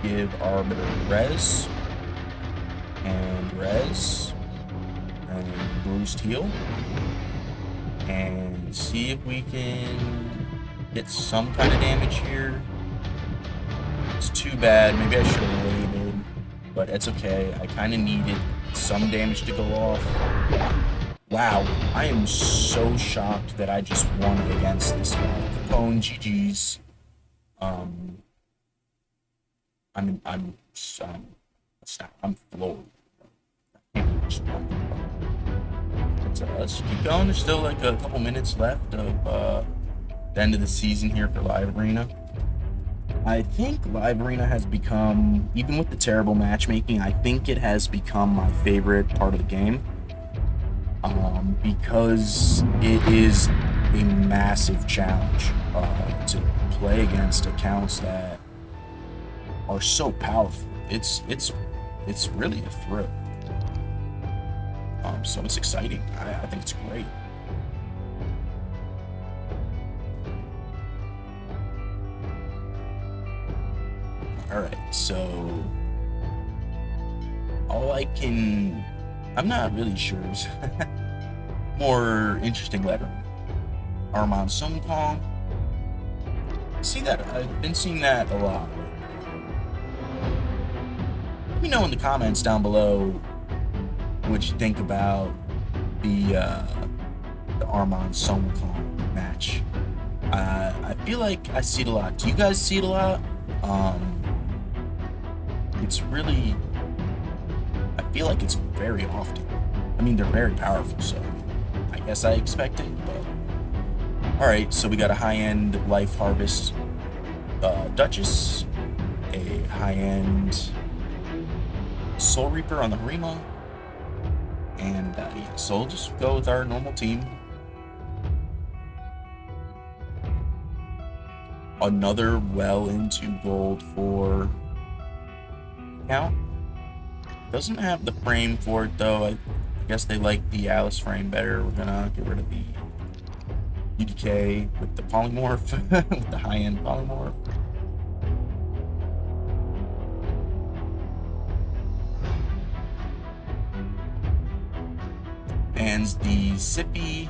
give Arbiter res and boost heal and see if we can get some kind of damage here. It's too bad. Maybe I should have waited, but it's okay. I kind of needed some damage to go off. Wow, I am so shocked that I just won against this guy. Capone, GG's. I'm floored. Let's keep going. There's still like a couple minutes left of the end of the season here for Live Arena. I think Live Arena has become, even with the terrible matchmaking, I think it has become my favorite part of the game. Because it is a massive challenge to play against accounts that are so powerful. It's really a thrill. So it's exciting. I think it's great. All right, so I'm not really sure. More interesting letter. Armand Sun Kong. See that? I've been seeing that a lot. Let me know in the comments down below what you think about the Armand Sun Kong match. I feel like I see it a lot. Do you guys see it a lot? It's really, I feel like it's very often. I mean, they're very powerful, so I guess I expect it, but. Alright, so we got a high-end Life Harvest Duchess, a high-end Soul Reaper on the Harima, And yeah, so we'll just go with our normal team. Another well into gold for count. Doesn't have the frame for it though. I guess they like the Alice frame better. We're gonna get rid of the UDK with the polymorph, with the high-end polymorph. And the Zippy.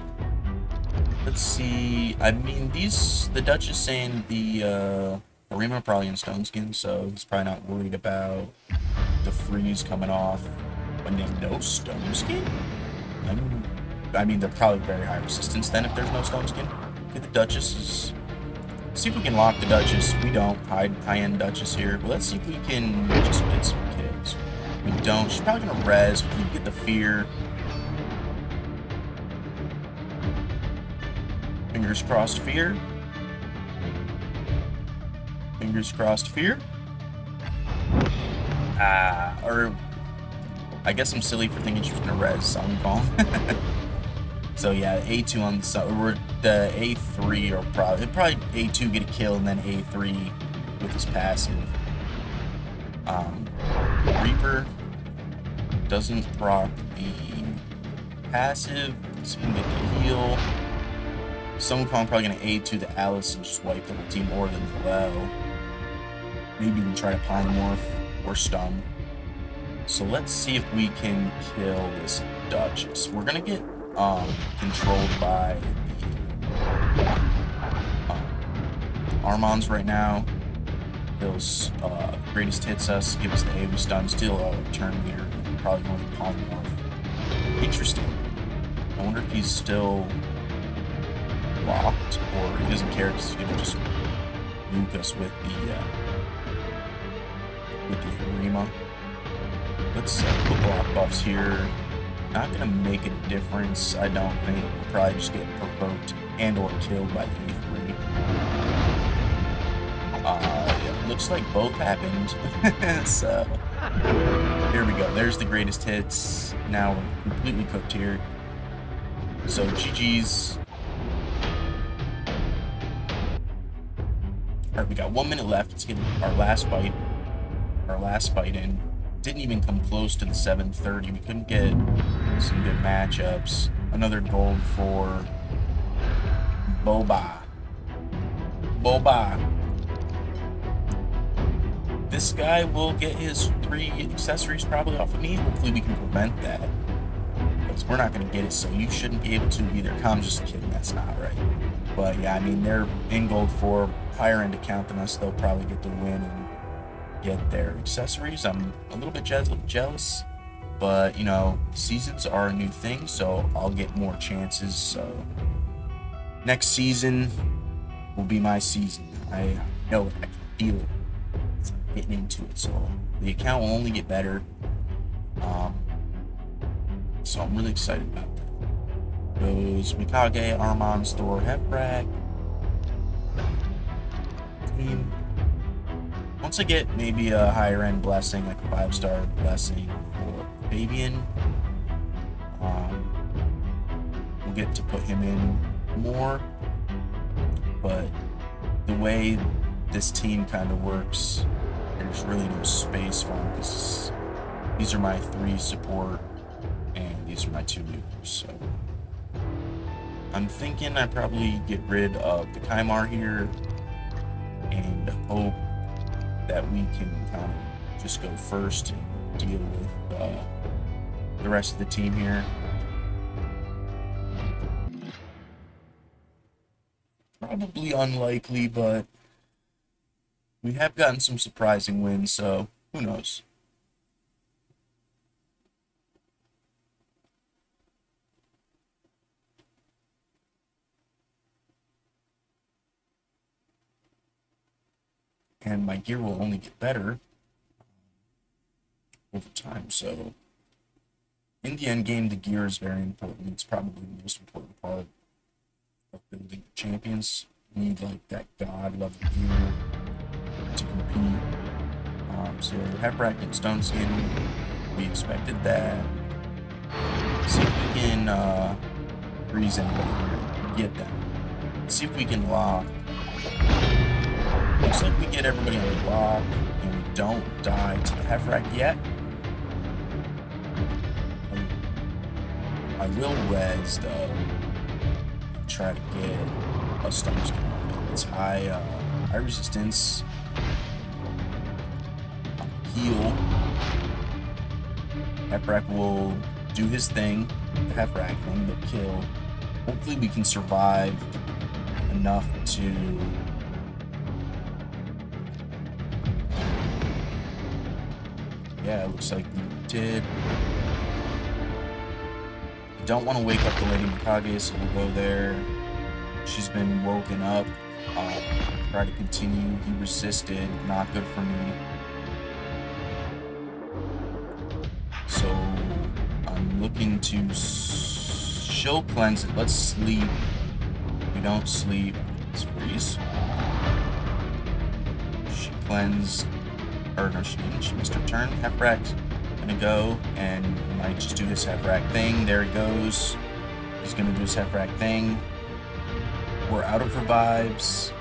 Let's see. I mean, the Dutch is saying the Tharamus probably in stone skin, so he's probably not worried about the freeze coming off when they have no stone skin. I mean, they're probably very high resistance then if there's no stone skin. Okay, the Duchess is. See if we can lock the Duchess. We don't. High-end Duchess here. But let's see if we can just get some kills. We don't. She's probably gonna res. We can get the fear. Fingers crossed, fear. Fingers crossed, fear. Or I guess I'm silly for thinking she was gonna res Sun Kong. So yeah, A2 on the side, or the A3, or probably A2 get a kill and then A3 with his passive. Reaper doesn't proc the passive, so he can get the heal. Sun Kong probably gonna A2 the Alice and just wipe the whole team, or the Noel. Maybe even try to polymorph or stun. So let's see if we can kill this Duchess. We're gonna get controlled by the Armands right now. Those greatest hits us, give us the AoE stun, still turn here, probably going to polymorph. Interesting. I wonder if he's still locked, or he doesn't care because he's gonna just nuke us with the Harima. Let's put block buffs here. Not gonna make a difference, I don't think. We'll probably just get provoked and or killed by E3. Yeah, looks like both happened. So here we go. There's the greatest hits. Now we're completely cooked here. So GG's. Alright, we got 1 minute left. Let's get our last fight. Our last fight in. Didn't even come close to the 7:30. We couldn't get some good matchups. Another gold for Boba. This guy will get his 3 accessories probably off of me. Hopefully we can prevent that, because we're not going to get it, so you shouldn't be able to either. I'm just kidding, that's not right. But yeah, I mean, they're in gold for higher end account than us. They'll probably get the win and get their accessories. I'm a little bit jealous, but you know, seasons are a new thing, so I'll get more chances. So next season will be my season. I know it, I can feel it. I'm getting into it, so the account will only get better. So I'm really excited about that. Those Mikage, Armand, Thor, Heprak team. Once I get maybe a higher end blessing, like a 5-star blessing for Fabian, we'll get to put him in more. But the way this team kind of works, there's really no space for him, because these are my 3 support and these are my 2 nukers. So I'm thinking I probably get rid of the Kaimar here and hope that we can kind of just go first and deal with the rest of the team here. Probably unlikely, but we have gotten some surprising wins, so who knows. And my gear will only get better over time, so in the end game, the gear is very important. It's probably the most important part of building champions. You need like that god level gear to compete. So Heprak and Stone Skin, we expected that. See if we can freeze anybody here. Get them. Let's see if we can lock. Looks like we get everybody on lock, and we don't die to the Hefrak yet. I will res though, and try to get a stun skin on it. It's high resistance. Heal. Hefrak will do his thing. The Hefrak thing, the kill. Hopefully we can survive enough to yeah, it looks like we did. I don't want to wake up the Lady Mikage, so we'll go there. She's been woken up. Try to continue. He resisted. Not good for me. So I'm looking to she'll cleanse it. Let's sleep. We don't sleep. Let's freeze. She cleansed. Or no, she didn't. She missed her turn. Hefrak's gonna go and might just do his Hefrak thing. There he goes. He's gonna do his Hefrak thing. We're out of revives.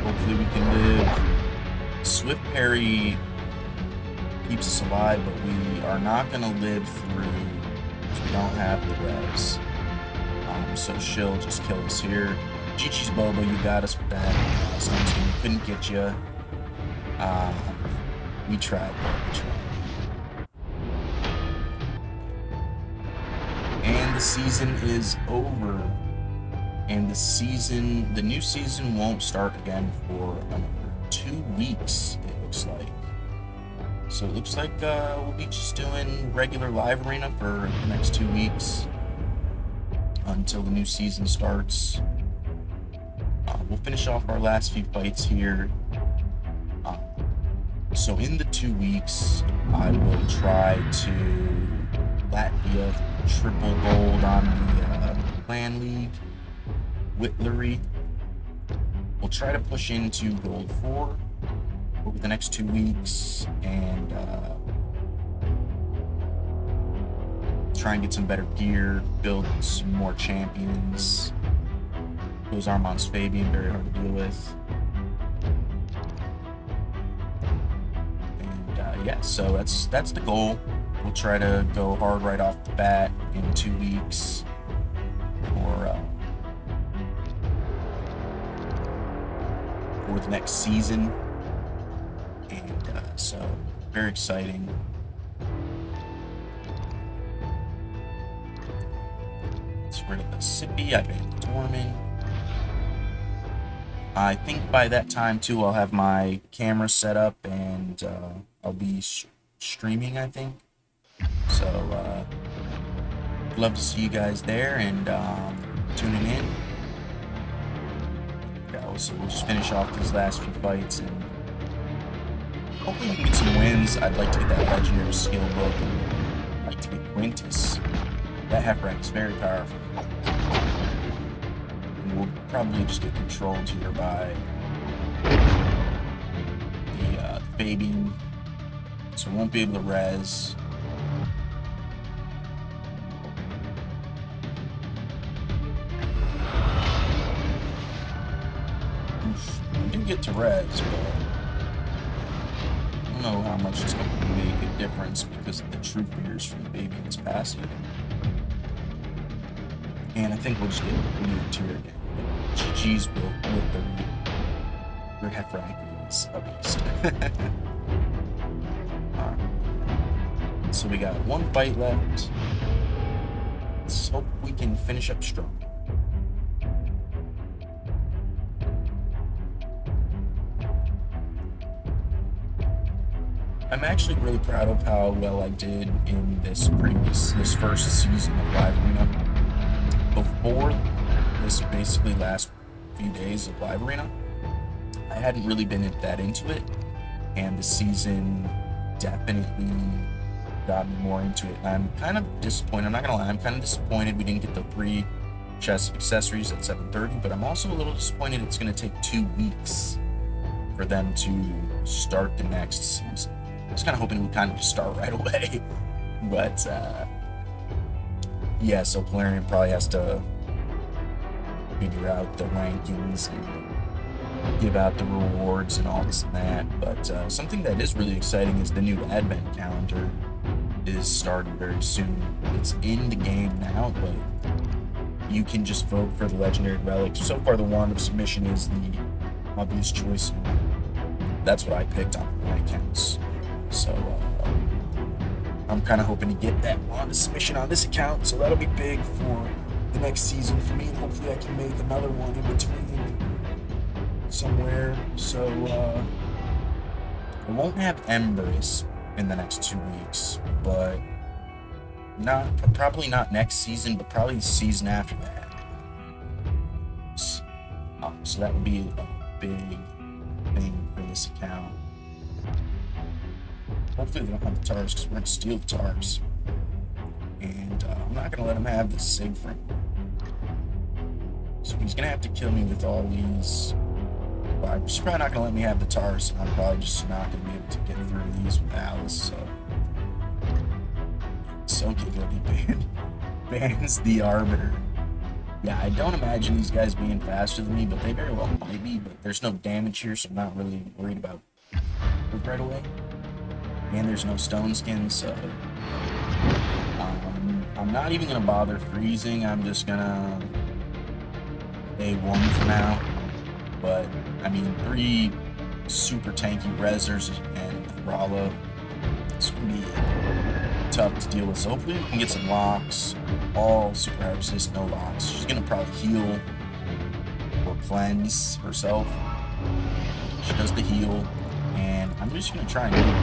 Hopefully we can live. Swift parry keeps us alive, but we are not gonna live through because we don't have the res. So she'll just kill us here. GG's Boba, you got us with that. Sounds good. Couldn't get you. We tried, but we tried. And the season is over. And the new season won't start again for another 2 weeks, it looks like. So it looks like we'll be just doing regular live arena for the next 2 weeks until the new season starts. We'll finish off our last few fights here. So in the 2 weeks, I will try to Latvia triple gold on the Clan League, Whitlery. We'll try to push into gold 4 over the next 2 weeks and try and get some better gear, build some more champions. Those Armand's Fabian, very hard to deal with. Yeah, so that's the goal. We'll try to go hard right off the bat in 2 weeks for the next season, and so very exciting. Let's rid of the Sippy. I banned Torment. I think by that time too, I'll have my camera set up and I'll be streaming, I think. So, love to see you guys there and tuning in. So we'll just finish off these last few fights and hopefully we can get some wins. I'd like to get that legendary skill book and I'd like to get Quintus. That Hefrak is very powerful. And we'll probably just get controlled here by the Fabian. So we won't be able to res. I do get to res, but I don't know how much it's going to make a difference because of the true fears from the Fabian's passive. And I think we'll just get moved here again. GG's will with the Hefrak is a beast. Alright. So we got one fight left. Let's hope we can finish up strong. I'm actually really proud of how well I did in this first season of Live Arena. Before this basically last few days of Live Arena, I hadn't really been that into it, and the season definitely got me more into it. And I'm kind of disappointed, I'm not gonna lie, I'm kind of disappointed we didn't get the 3 chests of accessories at 7:30, but I'm also a little disappointed it's gonna take 2 weeks for them to start the next season. I was kind of hoping we'd kind of just start right away, but Yeah, so Polarian probably has to figure out the rankings and give out the rewards and all this and that. But something that is really exciting is the new Advent calendar is starting very soon. It's in the game now, but you can just vote for the legendary relic. So far, the Wand of Submission is the obvious choice. That's what I picked on my accounts. So I'm kind of hoping to get that Wand of Submission on this account, so that'll be big for the next season for me, and hopefully I can make another one in between somewhere. So I won't have Embrace in the next 2 weeks, but probably not next season, but probably the season after that. So that would be a big thing for this account. Hopefully they don't have the Tars, because we're going to steal the Tars. And I'm not going to let him have the Sig frame. So he's going to have to kill me with all these. Well, he's probably not going to let me have the Tars, and I'm probably just not going to be able to get through these with Alice. So good that he bans the Arbiter. Yeah, I don't imagine these guys being faster than me, but they very well might be. But there's no damage here, so I'm not really worried about it right away. And there's no stone skin, so I'm not even going to bother freezing. I'm just going to A1 for now. But, I mean, 3 super tanky Rezzers and Rala. It's going to be tough to deal with. So hopefully we can get some locks. All super high resist, no locks. She's going to probably heal or cleanse herself. She does the heal. And I'm just going to try and move.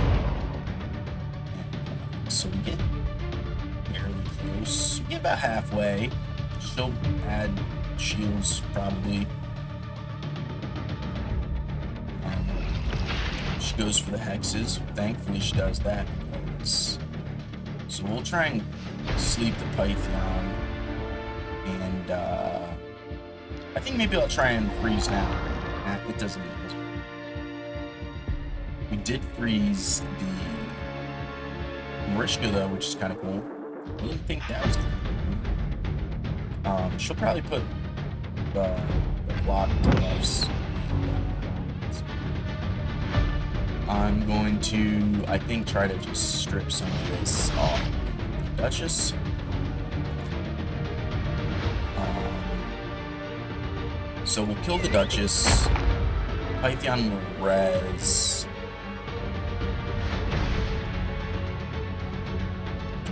So we get barely close. We get about halfway. She'll add shields, probably. She goes for the hexes. Thankfully, she does that. So we'll try and sleep the Python. And I think maybe I'll try and freeze now. Nah, it doesn't. We did freeze the Mariska, though, which is kind of cool. I didn't think that was gonna happen. She'll probably put the block gloves. I'm going to, I think, try to just strip some of this off the Duchess. So we'll kill the Duchess. Python will res.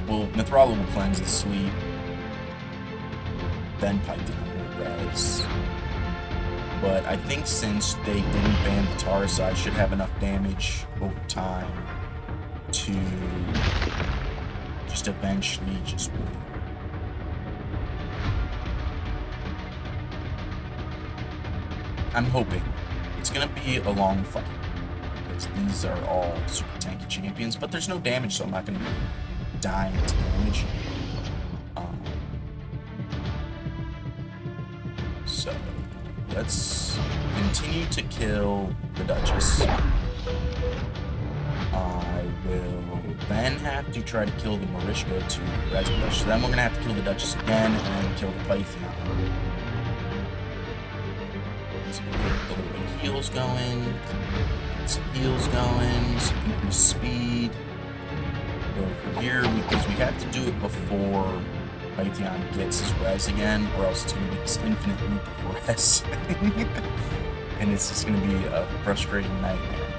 Mithrala will cleanse the sleep. Then Python will res. But I think since they didn't ban the Tars, I should have enough damage over time to just eventually just win. I'm hoping. It's going to be a long fight, because these are all super tanky champions, but there's no damage, so I'm not going to be dying to damage. So let's continue to kill the Duchess. I will then have to try to kill the Mariska to res the Duchess. Then we're going to have to kill the Duchess again and kill the Python. So we'll get a little bit of heals going. Get some heals going. Some increased speed. Go from here because we have to do it before Python gets his res again, or else it's going to be this infinite loop of res. And it's just going to be a frustrating nightmare.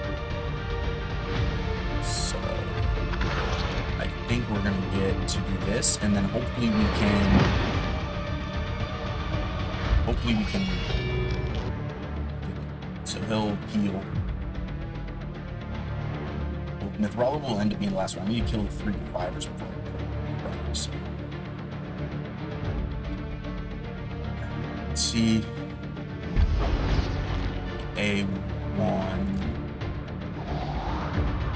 So I think we're going to get to do this, and then hopefully we can so he'll heal. Mithrala will end up being the last one. I need to kill the 3 revivers before I kill Tharamus. Let's see. A1.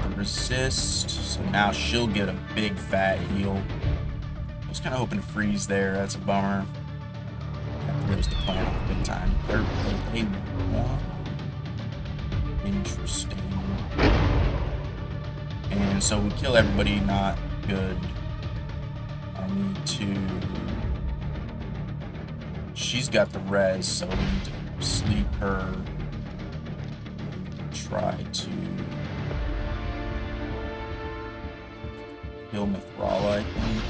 The resist. So now she'll get a big fat heal. I was kind of hoping to freeze there. That's a bummer. That throws the plan off big time. A1. Interesting. And so we kill everybody, not good. I need to... She's got the res, so we need to sleep her. Try to kill Mithrala, I think.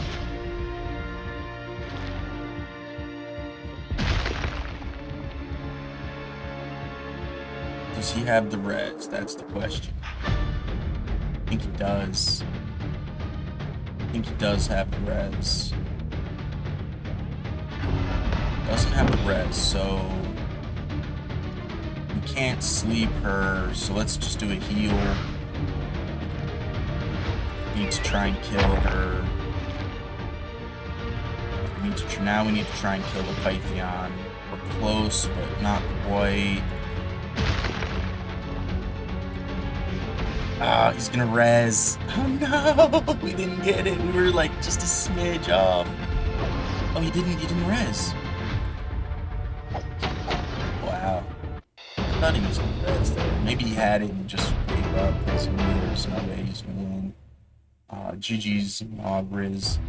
Does he have the res? That's the question. I think he does. I think he does have the res. Doesn't have the res, so we can't sleep her, so let's just do a heal. Need to try and kill her. Now we need to try and kill the Pythion. We're close, but not quite. Ah, he's gonna res. Oh no, we didn't get it. We were like just a smidge off. Oh, he didn't res. Wow. I thought he was gonna res there. Maybe he had it and just gave up because he knew there's no way he's gonna win. GG's Riz.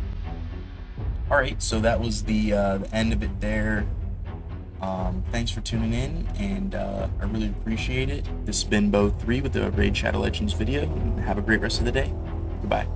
Alright, so that was the end of it there. Thanks for tuning in, and I really appreciate it. This has been Bo3 with the Raid Shadow Legends video, and have a great rest of the day. Goodbye.